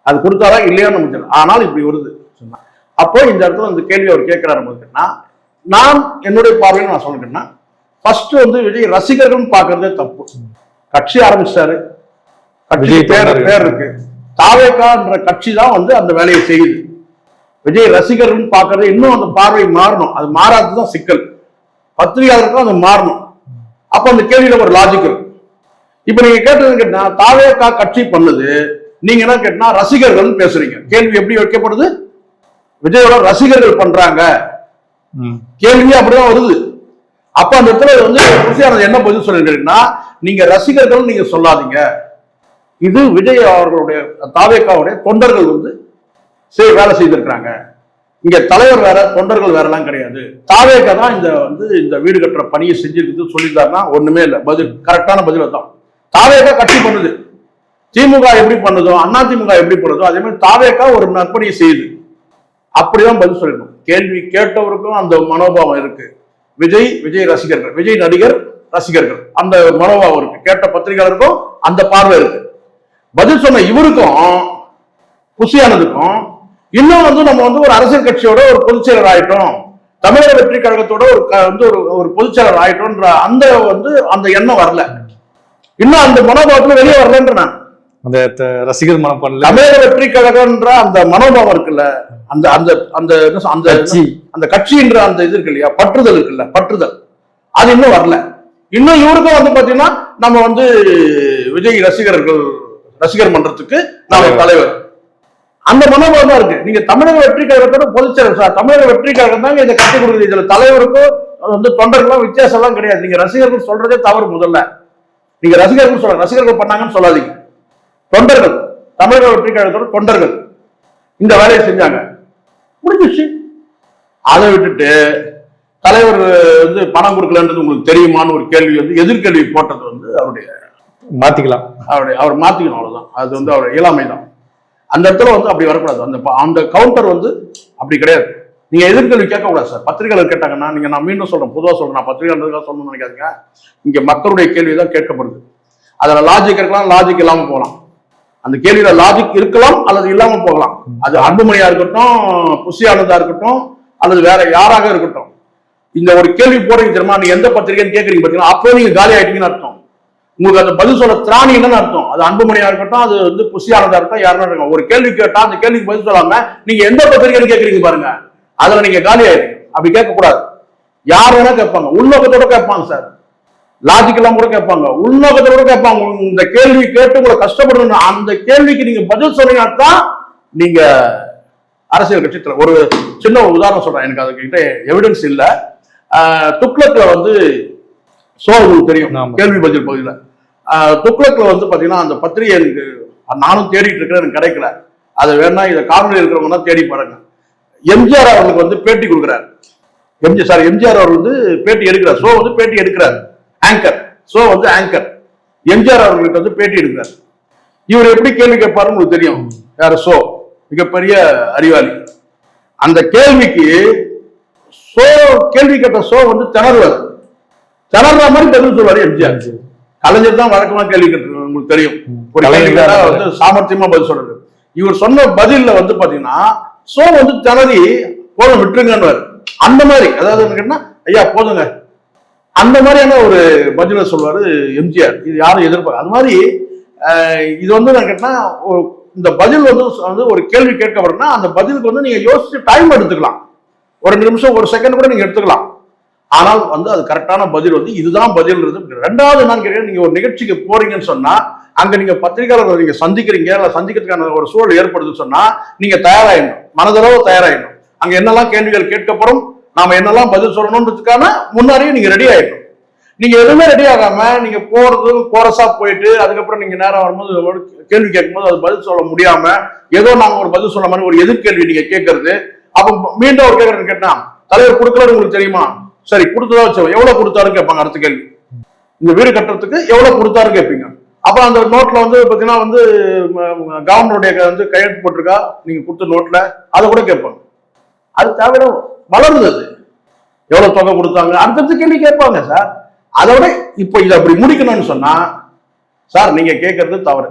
அது கொடுத்தாரா இல்லையான்னு நமக்கு தெரியல. ஆனால் இப்படி வருது. அப்போ இந்த இடத்துல இந்த கேள்வி அவர் கேட்கிறாரு போதுன்னா நான் என்னுடைய பார்வையில் நான் சொல்லிட்டேன்னா ஃபர்ஸ்ட் வந்து விஜய் ரசிகர்கள் பாக்குறதே தப்பு. கட்சி ஆரம்பிச்சாரு, கட்சி பேர் இருக்கு, தாவேகான்ற கட்சி தான் வந்து அந்த வேலையை செய்யுது. விஜய் ரசிகர்கள் பாக்குறது இன்னும் அந்த பார்வை மாறணும், அது மாறாததுதான் சிக்கல். பத்திரிகையாளருக்கும் அது மாறணும். அப்ப அந்த கேள்வியில ஒரு லாஜிக் இருக்கு. இப்ப நீங்க கேட்டது கேட்டா தாவேகா கட்சி பண்ணுது, நீங்க என்ன கேட்டா ரசிகர்கள் பேசுறீங்க. கேள்வி எப்படி வைக்கப்படுது? விஜயோட ரசிகர்கள் பண்றாங்க, கேள்வி அப்படிதான் வருது. அப்ப அந்த இடத்துல வந்து புசியானது என்ன பதில் சொல்லிருக்கீங்கன்னா நீங்க ரசிகர்கள் நீங்க சொல்லாதீங்க, இது விஜய் அவர்களுடைய தாவேகாவுடைய தொண்டர்கள் வந்து வேலை செய்திருக்கிறாங்க. இங்க தலைவர் வேற தொண்டர்கள் வேற எல்லாம் கிடையாது. தாவேகா தான் இந்த வீடு கட்டுற பணியை செஞ்சிருக்கு சொல்லியிருந்தாருன்னா ஒண்ணுமே இல்லை. பதில் கரெக்டான பதில் தான். தாவேகா கட்சி பண்ணுது, திமுக எப்படி பண்ணுதோ அதிமுக எப்படி பண்ணுதோ அதே மாதிரி தாவேகா ஒரு நற்பணியை செய்யுது. அப்படிதான் பதில் சொல்லணும். கேள்வி கேட்டவருக்கும் அந்த மனோபாவம் இருக்கு. விஜய் ரசிகர்கள், விஜய் நடிகர் ரசிகர்கள் அந்த மனோபாவம் இருக்கு. கேட்ட பத்திரிகையாளருக்கும் அந்த பார்வை இருக்கு. பதில் சொன்ன இவருக்கும் குஷியானதுக்கும் இன்னும் வந்து நம்ம வந்து ஒரு அரசியல் கட்சியோட ஒரு பொதுச்செயலர் ஆயிட்டோம், தமிழக வெற்றி கழகத்தோட ஒரு பொதுச்செயலர் ஆயிட்டோம்ன்ற அந்த எண்ணம் வரல. இன்னும் அந்த மனோபாவத்துல வெளியே வரலன்ற நான் அந்த ரசிகர் மனப்பான்ல தமிழக வெற்றி கழகம்ன்ற அந்த மனோபாவம் இருக்குல்ல, அந்த அந்த அந்த அந்த கட்சின்ற அந்த இது இருக்கு இல்லையா, பற்றுதல் இருக்குல்ல, பற்றுதல் அது இன்னும் வரல. இன்னும் இவருக்கும் வந்து பாத்தீங்கன்னா நம்ம வந்து விஜய் ரசிகர் மன்றத்துக்கு நாம தலைவர் அந்த மனோபாவம் தான் இருக்கு. நீங்க தமிழக வெற்றி கழகத்தோட பொதுச்செயலர் சார், தமிழக வெற்றி கழகம் தாங்க இதை கட்டி கொடுக்குது. இதுல தலைவருக்கும் வந்து தொண்டர்களும் வித்தியாசம் எல்லாம் கிடையாது. நீங்க ரசிகர்கள் சொல்றதே தவறு. முதல்ல நீங்க ரசிகர்கள் பண்ணாங்கன்னு சொல்லாதீங்க. தொண்டர்கள், தமிழக வெற்றி கழகத்தோட தொண்டர்கள் இந்த வேலையை செஞ்சாங்க, முடிஞ்சிச்சு. அதை விட்டுட்டு தலைவர் வந்து பணம் கொடுக்கலன்றது உங்களுக்கு தெரியுமான்னு ஒரு கேள்வி வந்து எதிர்கேள்வி போட்டது வந்து அவர் மாத்திக்கணும், அவ்வளவுதான். அது வந்து அவர் இயலாமை தான். அந்த இடத்துல வந்து அப்படி வரக்கூடாது. அந்த கவுண்டர் வந்து அப்படி கிடையாது. நீங்க எதிர்கேள்வி கேட்கக்கூடாது சார். பத்திரிகையாளர் கேட்டாங்கன்னா நான் மீண்டும் சொல்றேன், பொதுவாக சொல்றேன், நான் பத்திரிகையாளர்களுக்காக சொல்லணும்னு நினைக்காதீங்க. இங்க மக்களுடைய கேள்வி தான் கேட்கப்படுது. அதுல லாஜிக் இருக்கலாம், லாஜிக் இல்லாம போகலாம். அந்த கேள்வியில லாஜிக் இருக்கலாம் அல்லது இல்லாம போகலாம். அது அன்புமணியா இருக்கட்டும், புஷியானதா இருக்கட்டும், அல்லது வேற யாராக இருக்கட்டும். இந்த ஒரு கேள்வி போடுறீங்க தெரியுமா, நீங்க எந்த பத்திரிகைன்னு கேட்கறீங்க பாத்தீங்கன்னா அப்போ நீங்க காலி ஆயிட்டீங்கன்னு அர்த்தம். உங்களுக்கு அந்த பதில் சொல்ல திராணி என்னன்னு அர்த்தம். அது அன்புமணியா இருக்கட்டும், அது வந்து புஷியானதா இருக்கட்டும், யாருன்னா இருக்கும். ஒரு கேள்வி கேட்டா அந்த கேள்விக்கு பதில் சொல்லாம நீங்க எந்த பத்திரிகைன்னு கேட்கறீங்க பாருங்க, அதுல நீங்க காலி ஆயிடுங்க. அப்படி கேட்கக்கூடாது. யார் வேணா கேட்பாங்க, உள்நோக்கத்தோட கேட்பாங்க சார், லாஜிக் எல்லாம் கூட கேட்பாங்க, உள்நோக்கத்தோட கேட்பாங்க. இந்த கேள்வி கேட்டு உங்களை கஷ்டப்படணும். அந்த கேள்விக்கு நீங்க பதில் சொன்னீங்கன்னா தான் நீங்க அரசியல் கட்சி. ஒரு சின்ன உதாரணம் சொல்றேன், எனக்கு அதுக்கிட்ட எவிடன்ஸ் இல்லை. துக்ளக்ல வந்து உங்களுக்கு தெரியும், கேள்வி பதில் பகுதியில் துக்ளக்ல வந்து பாத்தீங்கன்னா அந்த பத்திரிகை எனக்கு நானும் தேடிட்டு இருக்கிறேன், எனக்கு கிடைக்கல. அது வேணா இதை காணொலி இருக்கிறவங்க தான் தேடி பாருங்க. எம்ஜிஆர் அவர்களுக்கு வந்து பேட்டி கொடுக்குறாரு. எம்ஜிஆர் அவர் வந்து பேட்டி எடுக்கிறார். ஷோ வந்து பேட்டி எடுக்கிறார். ஆங்கர் ஷோ வந்து ஆங்கர் எம்ஜிஆர் அவர்களுக்கு வந்து பேட்டி எடுக்கிறார். இவர் எப்படி கேள்வி கேட்பாருன்னு உங்களுக்கு தெரியும். யார ஷோ மிகப்பெரிய அறிவாளி. அந்த கேள்விக்கு கேள்வி கேட்ட ஷோ வந்து திணற மாதிரி பதில் சொல்வாரு எம்ஜிஆர். கலைஞர் தான் வழக்கமா கேள்வி கேட்டு உங்களுக்கு தெரியும். ஒரு கேள்வி கேட்டா வந்து சாமர்த்தியமா பதில் சொல்றது. இவர் சொன்ன பதில்ல வந்து பாத்தீங்கன்னா ஷோ வந்து திணறி போதும் விட்டுருங்கன்னு. அந்த மாதிரி, அதாவது என்ன கேட்டா ஐயா போதுங்க, அந்த மாதிரியான ஒரு பதில சொல்வாரு எம்ஜிஆர். இது யாரும் எதிர்பார்க்க. அது மாதிரி இது வந்து நான் கேட்டா இந்த பதில் வந்து ஒரு கேள்வி கேட்கப்படுறா அந்த பதிலுக்கு வந்து நீங்க யோசிச்சு டைம் எடுத்துக்கலாம். ஒரு 2 நிமிஷம், 1 செகண்ட் கூட நீங்க எடுத்துக்கலாம். ஆனால் வந்து அது கரெக்டான பதில் வந்து இதுதான் பதில்ன்றது. ரெண்டாவது நான் கேட்கிறேன், நீங்க ஒரு நிகழ்ச்சிக்கு போறீங்கன்னு சொன்னா அங்க நீங்க பத்திரிகையாளர்கள் நீங்க சந்திக்கிறீங்க, இல்ல சந்திக்கிறதுக்கான ஒரு சூழல் ஏற்படுதுன்னு சொன்னா நீங்க தயாராயிடணும், மனதளவு தயாராயிடணும். அங்க என்னெல்லாம் கேள்விகள் கேட்கப்படும், நாம என்னெல்லாம் பதில் சொல்லணுன்றதுக்கான முன்னாடியே நீங்க ரெடி ஆயிடணும். நீங்க எதுவுமே ரெடி ஆகாம நீங்க போறது கோரஸா போயிட்டு அதுக்கப்புறம் நீங்க நேரம் வரும்போது கேள்வி கேட்கும்போது அது பதில் சொல்ல முடியாம ஏதோ நாங்க ஒரு பதில் சொல்ல மாதிரி ஒரு எதிர்கேள்வி நீங்க கேட்கறது. அப்ப மீண்டும் ஒரு கேட்கறேன்னு கேட்டா தலைவர் கொடுக்கலன்னு உங்களுக்கு தெரியுமா, சரி கொடுத்ததா வச்சோம், எவ்வளவு கொடுத்தாருன்னு கேட்பாங்க. அடுத்த கேள்வி, இந்த வீடு கட்டுறதுக்கு எவ்வளவு கொடுத்தாருன்னு கேட்பீங்க. அப்புறம் அந்த நோட்ல வந்து பாத்தீங்கன்னா வந்து கவர்னருடைய வந்து கையெழுத்து போட்டிருக்கா நீங்க கொடுத்த நோட்ல, அதை கூட கேட்பாங்க. அது தவிர வளருது, அது எவ்வளவு தொகை கொடுத்தாங்க அடுத்தடுத்த கேள்வி கேட்பாங்க சார். அதோட இப்ப இதை அப்படி முடிக்கணும்னு சொன்னா சார் நீங்க கேட்கறது தவறு,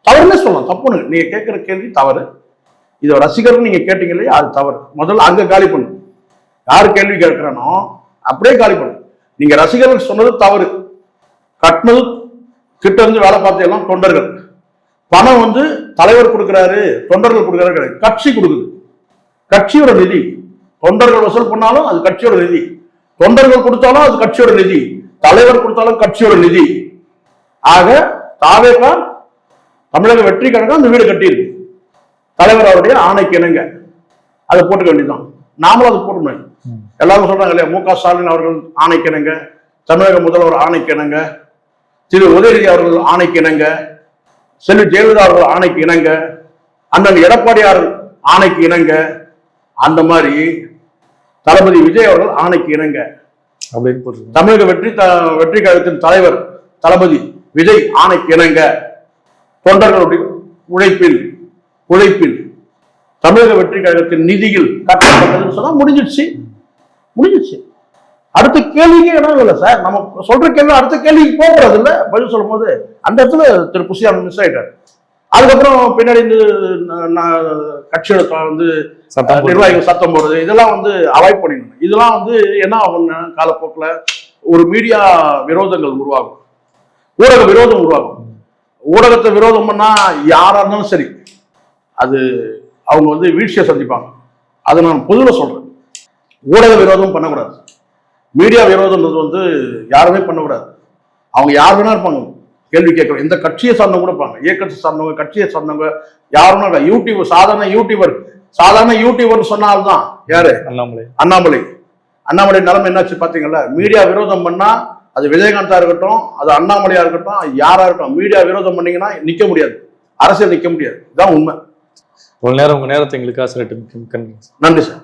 தவறுன்னு சொல்லலாம், தப்புன்னு நீங்க கேட்கிற கேள்வி தவறு, இதை ரசிகர் நீங்க கேட்டீங்க இல்லையா அது தவறு. முதல்ல அங்க காலி பண்ணு, யாரு கேள்வி கேட்கிறனோ அப்படியே காலி பண்ணு. நீங்க ரசிகர்கள் சொன்னது தவறு, கட்டினது கிட்ட இருந்து வேலை பார்த்த எல்லாம் தொண்டர்கள், பணம் வந்து தலைவர் கொடுக்கிறாரு தொண்டர்கள் கொடுக்கிறாரு கிடையாது, கட்சி கொடுக்குது, கட்சியோட நிதி. தொண்டர்கள் வசூல் பண்ணாலும் அது கட்சியோட நிதி, தொண்டர்கள் கொடுத்தாலும் அது கட்சியோட நிதி, தலைவர் கொடுத்தாலும் கட்சியோட நிதி. ஆக தாவேகா தமிழக வெற்றி கழகம் அந்த வீடு கட்டியிருக்கு, தலைவர் அவருடைய ஆணைக்கு இணங்க அதை போட்டுக்க வேண்டியதுதான். நாமளும் அதை போட்டுக்கணும். எல்லாரும் சொல்றாங்க இல்லையா, மு க ஸ்டாலின் அவர்கள் ஆணைக்கு இணங்க, தமிழக முதல்வர் ஆணைக்கு இணங்க, திரு உதயநிதி அவர்கள் ஆணைக்கு இணங்க, செல்வி ஜெயலலிதா அவர்கள் ஆணைக்கு இணங்க, அண்ணன் எடப்பாடியார் ஆணைக்கு இணங்க, அந்த மாதிரி தளபதி விஜய் அவர்கள் ஆணைக்கு இணங்க அப்படின்னு தமிழக வெற்றி கழகத்தின் தலைவர் தளபதி விஜய் ஆணைக்கு இணங்க தொண்டர்களுடைய உழைப்பில் தமிழக வெற்றி கழகத்தின் நிதியில் கட்டப்பட்டதுன்னு சொன்னா முடிஞ்சிடுச்சு. அடுத்த கேள்விக்கு இடம் இல்லை சார். நம்ம சொல்ற கேள்வி அடுத்த கேள்விக்கு போகிறது இல்லை. பதில் சொல்லும் போது அந்த இடத்துல திரு புசியான் மிஸ் ஆயிட்டார். அதுக்கப்புறம் பின்னாடி கட்சியோட வந்து நிர்வாகிகள் சத்தம் போடுறது இதெல்லாம் வந்து அவாய்ட் பண்ணிடணும். இதெல்லாம் வந்து என்ன ஆகும்னா காலப்போக்கில் ஒரு மீடியா விரோதங்கள் உருவாகும், ஊடக விரோதம் உருவாகும். ஊடகத்தை விரோதம் பண்ணா யாரா இருந்தாலும் சரி அது அவங்க வந்து வீழ்ச்சியை சந்திப்பாங்க. அதை நான் பொதுவில் சொல்றேன், ஊடக விரோதம் பண்ணக்கூடாது, மீடியா விரோதம்ன்றது வந்து யாருமே பண்ணக்கூடாது. அவங்க யார் வேணா இருப்பாங்க, கேள்வி கேட்கணும், எந்த கட்சியை சார்ந்தவங்க கூட இருப்பாங்க, இயக்கத்தை சார்ந்தவங்க கட்சியை சார்ந்தவங்க யாருன்னா யூடியூபர் சாதாரண யூடியூபர் சொன்னால்தான் யாரு அண்ணாமலை நிலைமை என்னாச்சு பாத்தீங்களா. மீடியா விரோதம் பண்ணா அது விஜயகாந்தா இருக்கட்டும், அது அண்ணாமலையா இருக்கட்டும், யாரா இருக்கட்டும், மீடியா விரோதம் பண்ணீங்கன்னா நிக்க முடியாது, அரசியல் நிக்க முடியாது. இதுதான் உண்மை. ஒரு நேரம் உங்க நேரத்தை எங்களுக்கு ஆசிரியர் நன்றி சார்.